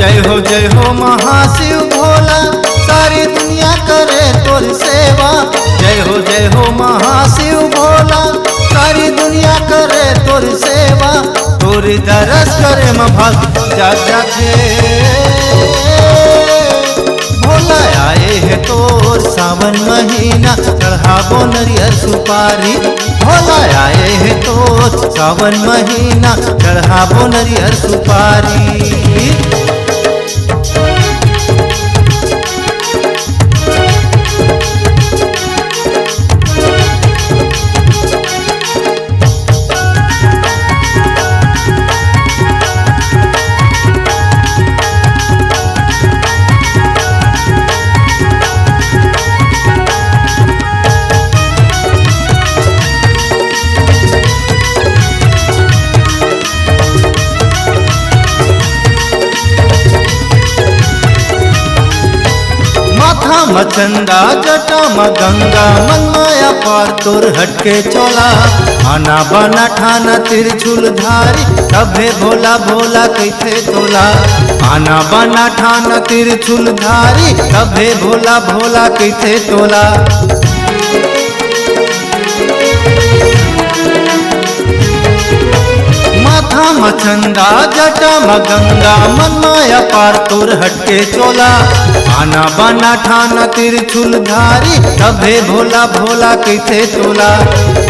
जय हो महाशिव भोला, सारी दुनिया करे तोर सेवा। जय हो महाशिव भोला, सारी दुनिया करे तोर सेवा। तोर दरस करे म भक्त जाग जाके, भोला आए है तोर सावन महीना, चढ़ाबो नरियर सुपारी। भोला आए है तोर सावन महीना, चढ़ाबो नरियर सुपारी। मचंदा जटा म गंगा, मन माया पार तोर हटके चोला। आना बना ठाना त्रिशूल धारी, तबे भोला भोला कैथे तोला। आना बना ठाना त्रिशूल धारी, तबे भोला भोला कैथे तोला। माथा मचंदा जटा म गंगा, मन माया पार तोर हटके चोला। आना बाना ठाना त्रिशूल धारी, तबे भोला भोला कैथे तोला।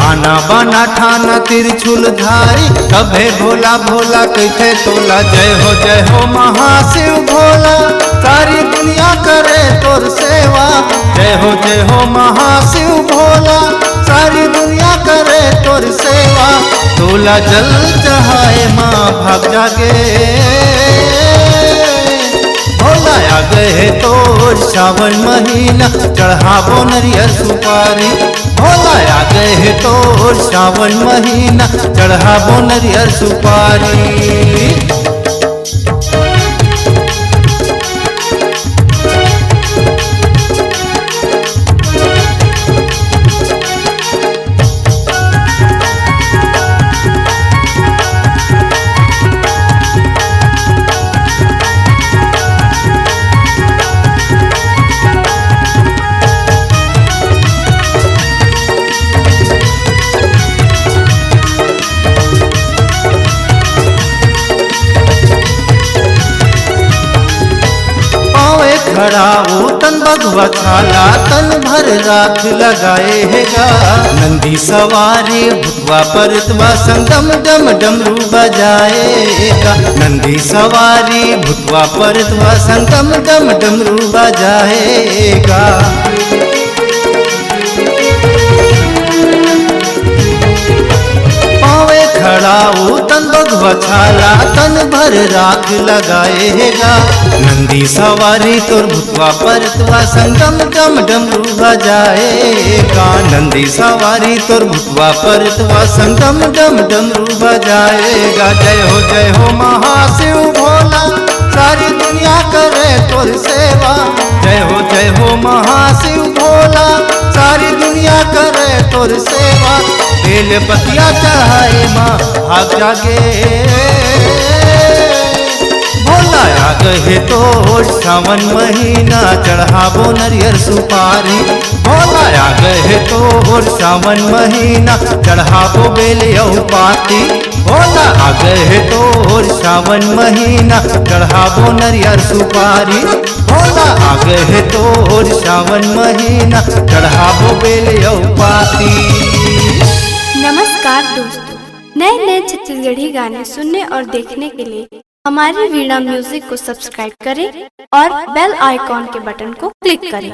आना बाना ठाना त्रिशूल धारी, तबे भोला भोला कैथे तोला। जय हो महाशिव भोला, सारी दुनिया करे तोर सेवा। जय हो महाशिव भोला, सारी दुनिया करे तोर सेवा। तोला जल चढ़ाए माँ भाग जागे, भोला आ गए तोर सावन महीना, चढ़ाबो नरियर सुपारी। भोला आ गए तोर सावन महीना, चढ़ाबो नरियर सुपारी। खड़ाओ तन बगवा छाला, तन भर राख लगाए हैगा। नंदी सवारी भुतवा परतवा, संग डम डम डमरू बजाएगा। नंदी सवारी भुतवा परतवा, संग डम डम डमरू बजाएगा। खड़ाओ तन बगवा छाला, तन भर राख लगाएगा। नंदी सवारी तोर भुतवा परतवा, संग डम डम डमरू बजाएगा। नंदी सवारी तोर भुतवा परतवा, संग डम डम डमरू बजाएगा। जय हो महाशिव भोला, सारी दुनिया करे तोर सेवा। जय हो महाशिव भोला, सारी दुनिया करे तोर सेवा। बेल पतिया चढ़ाए माँ भाग जागे, भोला आ गए तोर सावन महीना, चढ़ाबो नरियर सुपारी। भोला आ गए तोर सावन महीना, चढ़ाबो बेल यहू पाती। भोला आ गए तोर सावन महीना, चढ़ाबो नरियर सुपारी। भोला आ गए तोर सावन महीना, चढ़ाबो बेल यहू पाती। नमस्कार दोस्तों, नए छत्तीसगढ़ी गाने सुनने और देखने के लिए हमारी वीणा म्यूजिक को सब्सक्राइब करें और बेल आइकॉन के बटन को क्लिक करें।